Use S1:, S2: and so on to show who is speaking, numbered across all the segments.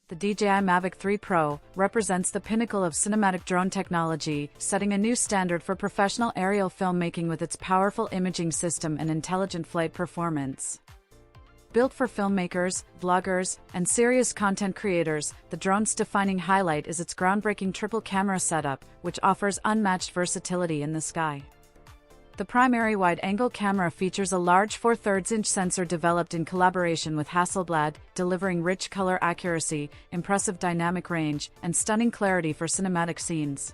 S1: The DJI Mavic 3 Pro represents the pinnacle of cinematic drone technology, setting a new standard for professional aerial filmmaking with its powerful imaging system and intelligent flight performance. Built for filmmakers, vloggers, and serious content creators, the drone's defining highlight is its groundbreaking triple-camera setup, which offers unmatched versatility in the sky. The primary wide-angle camera features a large 4/3-inch sensor developed in collaboration with Hasselblad, delivering rich color accuracy, impressive dynamic range, and stunning clarity for cinematic scenes.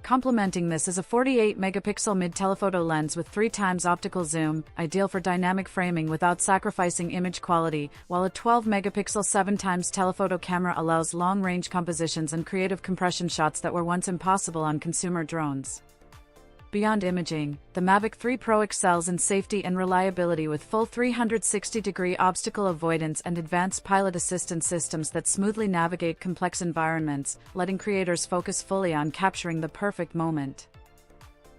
S1: Complementing this is a 48-megapixel mid-telephoto lens with 3x optical zoom, ideal for dynamic framing without sacrificing image quality, while a 12-megapixel 7x telephoto camera allows long-range compositions and creative compression shots that were once impossible on consumer drones. Beyond imaging, the Mavic 3 Pro excels in safety and reliability with full 360-degree obstacle avoidance and advanced pilot assistance systems that smoothly navigate complex environments, letting creators focus fully on capturing the perfect moment.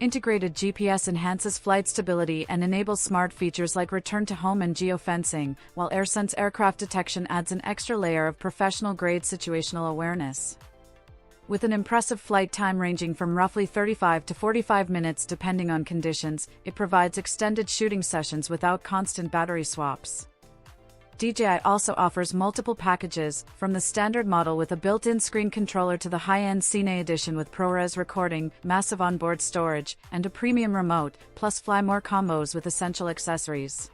S1: Integrated GPS enhances flight stability and enables smart features like return to home and geofencing, while AirSense aircraft detection adds an extra layer of professional-grade situational awareness. With an impressive flight time ranging from roughly 35 to 45 minutes depending on conditions, it provides extended shooting sessions without constant battery swaps. DJI also offers multiple packages, from the standard model with a built-in screen controller to the high-end Cine edition with ProRes recording, massive onboard storage, and a premium remote, plus fly more combos with essential accessories.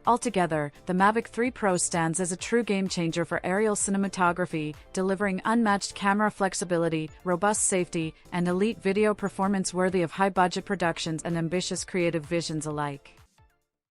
S1: Altogether, the Mavic 3 Pro stands as a true game-changer for aerial cinematography, delivering unmatched camera flexibility, robust safety, and elite video performance worthy of high-budget productions and ambitious creative visions alike.